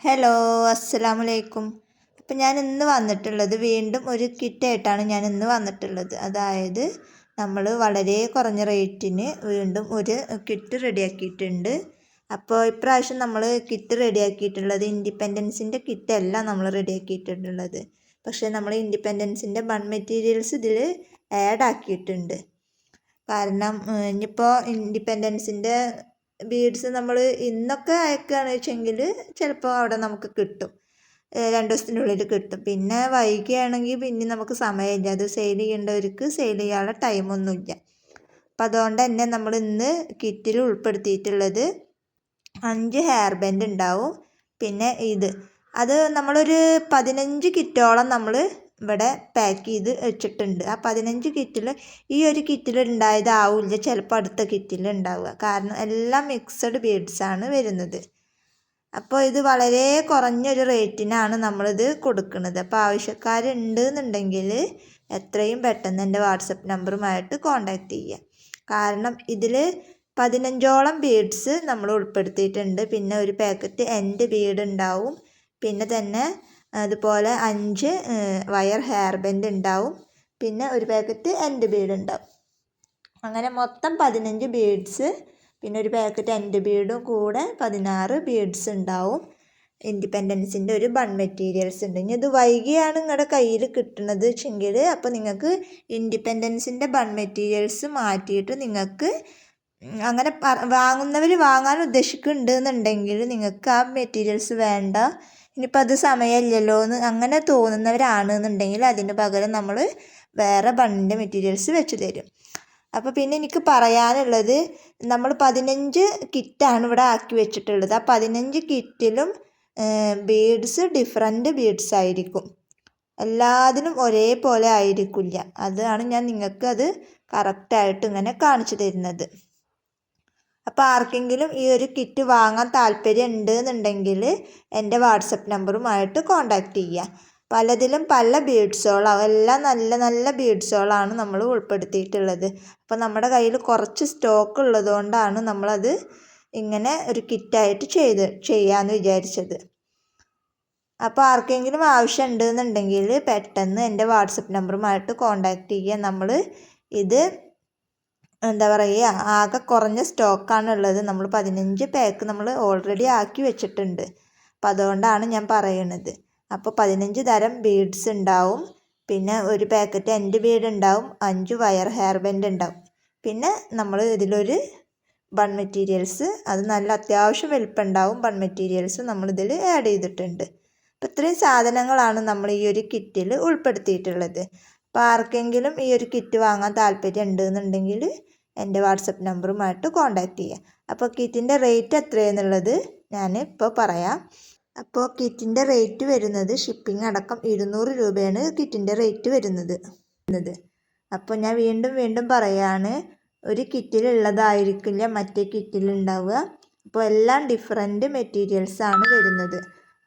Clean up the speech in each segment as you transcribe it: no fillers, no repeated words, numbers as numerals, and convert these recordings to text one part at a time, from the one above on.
Hello, അസ്സലാമലൈക്കും. അപ്പം ഞാൻ ഇന്ന് വന്നിട്ടുള്ളത് വീണ്ടും ഒരു കിറ്റായിട്ടാണ് ഞാൻ ഇന്ന് വന്നിട്ടുള്ളത്. അതായത് നമ്മൾ വളരെ കുറഞ്ഞ റേറ്റിന് വീണ്ടും ഒരു കിറ്റ് റെഡിയാക്കിയിട്ടുണ്ട്. അപ്പോൾ ഇപ്രാവശ്യം നമ്മൾ കിറ്റ് റെഡിയാക്കിയിട്ടുള്ളത് ഇൻഡിപെൻഡൻസിൻ്റെ കിറ്റല്ല നമ്മൾ റെഡിയാക്കിയിട്ടുള്ളത്. പക്ഷേ നമ്മൾ ഇൻഡിപെൻഡൻസിൻ്റെ ബൺ മെറ്റീരിയൽസ് ഇതിൽ ആഡ് ആക്കിയിട്ടുണ്ട്. കാരണം ഇനിയിപ്പോൾ ഇൻഡിപെൻഡൻസിൻ്റെ ബീഡ്സ് നമ്മൾ ഇന്നൊക്കെ അയക്കുകയാണെന്ന് വെച്ചെങ്കിൽ ചിലപ്പോൾ അവിടെ നമുക്ക് കിട്ടും, 2 ദിവസത്തിനുള്ളിൽ കിട്ടും. പിന്നെ വൈകിയാണെങ്കിൽ പിന്നെ നമുക്ക് സമയമില്ല, അത് സെയിൽ ചെയ്യേണ്ടവർക്ക് സെയിൽ ചെയ്യാനുള്ള ടൈമൊന്നുമില്ല. അപ്പം അതുകൊണ്ട് തന്നെ നമ്മൾ ഇന്ന് കിറ്റിൽ ഉൾപ്പെടുത്തിയിട്ടുള്ളത് 5 ഹെയർ ബാൻഡ് ഉണ്ടാവും. പിന്നെ അത് നമ്മളൊരു 15 കിറ്റോളം നമ്മൾ ഇവിടെ പാക്ക് ചെയ്ത് വെച്ചിട്ടുണ്ട്. ആ 15 കിറ്റിൽ ഈ ഒരു കിറ്റിൽ ഉണ്ടായതാവില്ല ചിലപ്പോൾ അടുത്ത കിറ്റിൽ ഉണ്ടാവുക, കാരണം എല്ലാം മിക്സഡ് ബീഡ്സാണ് വരുന്നത്. അപ്പോൾ ഇത് വളരെ കുറഞ്ഞൊരു റേറ്റിനാണ് നമ്മളിത് കൊടുക്കുന്നത്. അപ്പോൾ ആവശ്യക്കാരുണ്ട് എന്നുണ്ടെങ്കിൽ എത്രയും പെട്ടെന്ന് എൻ്റെ വാട്സപ്പ് നമ്പറുമായിട്ട് കോൺടാക്റ്റ് ചെയ്യുക. കാരണം ഇതിൽ 15ഓളം ബീഡ്സ് നമ്മൾ ഉൾപ്പെടുത്തിയിട്ടുണ്ട്. പിന്നെ ഒരു പാക്കറ്റ് എൻഡ് ബീഡ് ഉണ്ടാവും. പിന്നെ തന്നെ അതുപോലെ 5 വയർ ഹെയർ ബാൻഡ് ഉണ്ടാവും. പിന്നെ ഒരു പാക്കറ്റ് എൻഡ് ബീഡ് ഉണ്ടാവും. അങ്ങനെ മൊത്തം 15 ബീഡ്സ്, പിന്നെ ഒരു പാക്കറ്റ് എൻഡ് ബീഡും കൂടെ 16 ബീഡ്സ് ഉണ്ടാവും. ഇൻഡിപെൻഡൻസിൻ്റെ ഒരു ബൺ മെറ്റീരിയൽസ് ഉണ്ട്. ഇനി ഇത് വൈകിയാണ് നിങ്ങളുടെ കയ്യിൽ കിട്ടുന്നത് വെച്ചെങ്കിൽ അപ്പോൾ നിങ്ങൾക്ക് ഇൻഡിപെൻഡൻസിൻ്റെ ബൺ മെറ്റീരിയൽസ് മാറ്റിയിട്ട് നിങ്ങൾക്ക് അങ്ങനെ വാങ്ങുന്നവർ വാങ്ങാൻ ഉദ്ദേശിക്കുന്നുണ്ട് എന്നുണ്ടെങ്കിൽ നിങ്ങൾക്ക് ആ മെറ്റീരിയൽസ് വേണ്ട, ഇനിയിപ്പോൾ അത് സമയമില്ലല്ലോ എന്ന് അങ്ങനെ തോന്നുന്നവരാണെന്നുണ്ടെങ്കിൽ അതിന് പകരം നമ്മൾ വേറെ ബണ്ണിൻ്റെ മെറ്റീരിയൽസ് വെച്ച് തരും. അപ്പോൾ പിന്നെ എനിക്ക് പറയാനുള്ളത്, നമ്മൾ 15 കിറ്റാണ് ഇവിടെ ആക്കി വെച്ചിട്ടുള്ളത്. ആ 15 കിറ്റിലും ബീഡ്സ് ഡിഫറെൻറ്റ് ബീഡ്സ് ആയിരിക്കും, എല്ലാത്തിനും ഒരേപോലെ ആയിരിക്കില്ല. അതാണ് ഞാൻ നിങ്ങൾക്ക് അത് കറക്റ്റായിട്ട് ഇങ്ങനെ കാണിച്ചു തരുന്നത്. അപ്പോൾ ആർക്കെങ്കിലും ഈ ഒരു കിറ്റ് വാങ്ങാൻ താല്പര്യം ഉണ്ട് എന്നുണ്ടെങ്കിൽ എൻ്റെ വാട്സപ്പ് നമ്പറുമായിട്ട് കോൺടാക്റ്റ് ചെയ്യുക. പലതിലും പല ബീഡ്സുകളാണ്, എല്ലാം നല്ല നല്ല ബീഡ്സുകളാണ് നമ്മൾ ഉൾപ്പെടുത്തിയിട്ടുള്ളത്. അപ്പോൾ നമ്മുടെ കയ്യിൽ കുറച്ച് സ്റ്റോക്ക് ഉള്ളതുകൊണ്ടാണ് നമ്മളത് ഇങ്ങനെ ഒരു കിറ്റായിട്ട് ചെയ്യാമെന്ന് വിചാരിച്ചത്. അപ്പോൾ ആർക്കെങ്കിലും ആവശ്യം ഉണ്ട് എന്നുണ്ടെങ്കിൽ പെട്ടെന്ന് എൻ്റെ വാട്സപ്പ് നമ്പറുമായിട്ട് കോൺടാക്റ്റ് ചെയ്യുക. നമ്മൾ ഇത് എന്താ പറയുക, ആകെ കുറഞ്ഞ സ്റ്റോക്കാണ് ഉള്ളത്. നമ്മൾ 15 പാക്ക് നമ്മൾ ഓൾറെഡി ആക്കി വെച്ചിട്ടുണ്ട്. അപ്പോൾ അതുകൊണ്ടാണ് ഞാൻ പറയണത്. അപ്പോൾ 15 തരം ബീഡ്സ് ഉണ്ടാവും. പിന്നെ ഒരു പാക്കറ്റ് എൻഡ് ബീഡ് ഉണ്ടാവും. 5 വയർ ഹെയർ ബാൻഡ് ഉണ്ടാവും. പിന്നെ നമ്മൾ ഇതിലൊരു ബൺ മെറ്റീരിയൽസ്, അത് നല്ല അത്യാവശ്യം വലിപ്പം ഉണ്ടാവും ബൺ മെറ്റീരിയൽസ് നമ്മളിതിൽ ആഡ് ചെയ്തിട്ടുണ്ട്. അപ്പോൾ ഇത്രയും സാധനങ്ങളാണ് നമ്മൾ ഈ ഒരു കിറ്റിൽ ഉൾപ്പെടുത്തിയിട്ടുള്ളത്. അപ്പോൾ ആർക്കെങ്കിലും ഈ ഒരു കിറ്റ് വാങ്ങാൻ താല്പര്യം ഉണ്ട് എന്നുണ്ടെങ്കിൽ എൻ്റെ വാട്സപ്പ് നമ്പറുമായിട്ട് കോൺടാക്റ്റ് ചെയ്യുക. അപ്പോൾ കിറ്റിൻ്റെ റേറ്റ് എത്രയെന്നുള്ളത് ഞാൻ ഇപ്പോൾ പറയാം. അപ്പോൾ കിറ്റിൻ്റെ റേറ്റ് വരുന്നത് ഷിപ്പിംഗ് അടക്കം 200 രൂപയാണ് കിറ്റിൻ്റെ റേറ്റ് വരുന്നത്. അപ്പോൾ ഞാൻ വീണ്ടും പറയുകയാണ്, ഒരു കിറ്റിലുള്ളതായിരിക്കില്ല മറ്റേ കിറ്റിലുണ്ടാവുക. അപ്പോൾ എല്ലാം ഡിഫറെൻറ്റ് മെറ്റീരിയൽസാണ് വരുന്നത്.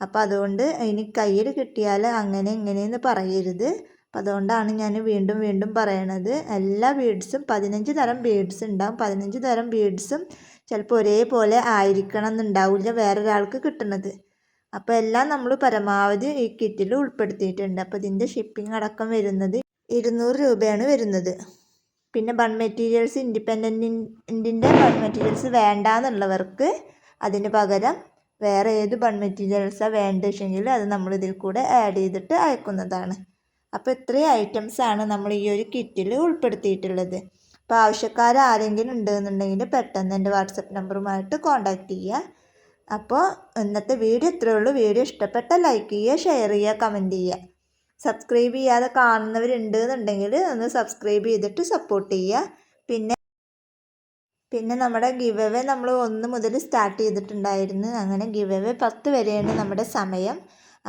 അപ്പോൾ അതുകൊണ്ട് ഇനി കയ്യിൽ കിട്ടിയാൽ അങ്ങനെ ഇങ്ങനെയെന്ന് പറയരുത്. അപ്പം അതുകൊണ്ടാണ് ഞാൻ വീണ്ടും പറയണത്. എല്ലാ ബീഡ്സും 15 തരം ബീഡ്സ് ഉണ്ടാവും. 15 തരം ബീഡ്സും ചിലപ്പോൾ ഒരേപോലെ ആയിരിക്കണം എന്നുണ്ടാവില്ല വേറൊരാൾക്ക് കിട്ടുന്നത്. അപ്പോൾ എല്ലാം നമ്മൾ പരമാവധി ഈ കിറ്റിൽ ഉൾപ്പെടുത്തിയിട്ടുണ്ട്. അപ്പോൾ ഇതിൻ്റെ ഷിപ്പിംഗ് അടക്കം വരുന്നത് 200 രൂപയാണ് വരുന്നത്. പിന്നെ ബൺ മെറ്റീരിയൽസ് ഇൻഡിപെൻഡൻറ്റിൻ്റെ ബൺ മെറ്റീരിയൽസ് വേണ്ടാന്നുള്ളവർക്ക് അതിന് പകരം വേറെ ഏത് ബൺ മെറ്റീരിയൽസാണ് വേണ്ടത് വെച്ചെങ്കിൽ അത് നമ്മൾ ഇതിൽ കൂടെ ആഡ് ചെയ്തിട്ട് അയക്കുന്നതാണ്. അപ്പോൾ ഇത്രയും ഐറ്റംസാണ് നമ്മൾ ഈ ഒരു കിറ്റിൽ ഉൾപ്പെടുത്തിയിട്ടുള്ളത്. അപ്പോൾ ആവശ്യക്കാർ ആരെങ്കിലും ഉണ്ടെന്നുണ്ടെങ്കിൽ പെട്ടെന്ന് എൻ്റെ വാട്സപ്പ് നമ്പറുമായിട്ട് കോൺടാക്റ്റ് ചെയ്യുക. അപ്പോൾ ഇന്നത്തെ വീഡിയോ ഇത്രയേ ഉള്ളൂ. വീഡിയോ ഇഷ്ടപ്പെട്ടാൽ ലൈക്ക് ചെയ്യുക, ഷെയർ ചെയ്യുക, കമൻറ്റ് ചെയ്യുക. സബ്സ്ക്രൈബ് ചെയ്യാതെ കാണുന്നവരുണ്ട് എന്നുണ്ടെങ്കിൽ ഒന്ന് സബ്സ്ക്രൈബ് ചെയ്തിട്ട് സപ്പോർട്ട് ചെയ്യുക. പിന്നെ നമ്മുടെ ഗിവ് അവേ നമ്മൾ 1 മുതൽ സ്റ്റാർട്ട് ചെയ്തിട്ടുണ്ടായിരുന്നു. അങ്ങനെ ഗിവ് അവേ 10 വരെയാണ് നമ്മുടെ സമയം.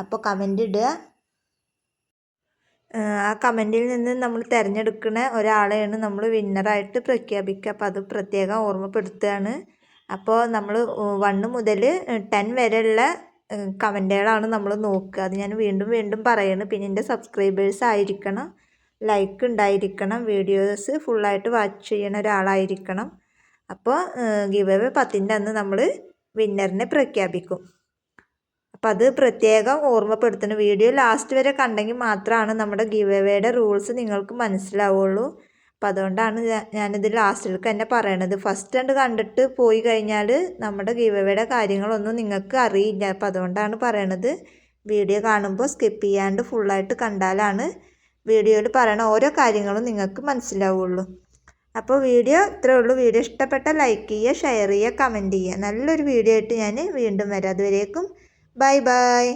അപ്പോൾ കമൻ്റ് ഇടുക. ആ കമൻറ്റിൽ നിന്ന് നമ്മൾ തിരഞ്ഞെടുക്കുന്ന ഒരാളെയാണ് നമ്മൾ വിന്നറായിട്ട് പ്രഖ്യാപിക്കുക. അപ്പോൾ അത് പ്രത്യേകം ഓർമ്മപ്പെടുത്തുകയാണ്. അപ്പോൾ നമ്മൾ 1 മുതൽ 10 വരെയുള്ള കമൻറ്റുകളാണ് നമ്മൾ നോക്കുക. അത് ഞാൻ വീണ്ടും പറയുന്നു. പിന്നെ എൻ്റെ സബ്സ്ക്രൈബേഴ്സ് ആയിരിക്കണം, ലൈക്ക് ഉണ്ടായിരിക്കണം, വീഡിയോസ് ഫുള്ളായിട്ട് വാച്ച് ചെയ്യുന്ന ഒരാളായിരിക്കണം. അപ്പോൾ ഗിവ് അവേ 10ൻ്റെ അന്ന് നമ്മൾ വിന്നറിനെ പ്രഖ്യാപിക്കും. അപ്പം അത് പ്രത്യേകം ഓർമ്മപ്പെടുത്തുന്നു. വീഡിയോ ലാസ്റ്റ് വരെ കണ്ടെങ്കിൽ മാത്രമാണ് നമ്മുടെ ഗിവ് അവേയുടെ റൂൾസ് നിങ്ങൾക്ക് മനസ്സിലാവുള്ളൂ. അപ്പം അതുകൊണ്ടാണ് ഞാനിത് ലാസ്റ്റിലേക്ക് തന്നെ പറയണത്. ഫസ്റ്റ് കണ്ടിട്ട് പോയി കഴിഞ്ഞാൽ നമ്മുടെ ഗിവ് അവേയുടെ കാര്യങ്ങളൊന്നും നിങ്ങൾക്ക് അറിയില്ല. അപ്പം അതുകൊണ്ടാണ് പറയണത്. വീഡിയോ കാണുമ്പോൾ സ്കിപ്പ് ചെയ്യാണ്ട് ഫുള്ളായിട്ട് കണ്ടാലാണ് വീഡിയോയിൽ പറയണ ഓരോ കാര്യങ്ങളും നിങ്ങൾക്ക് മനസ്സിലാവുള്ളൂ. അപ്പോൾ വീഡിയോ ഇത്രയേ ഉള്ളൂ. വീഡിയോ ഇഷ്ടപ്പെട്ടാൽ ലൈക്ക് ചെയ്യുക, ഷെയർ ചെയ്യുക, കമൻറ്റ് ചെയ്യുക. നല്ലൊരു വീഡിയോ ആയിട്ട് ഞാൻ വീണ്ടും വരാം. അതുവരേക്കും ബൈ ബൈ.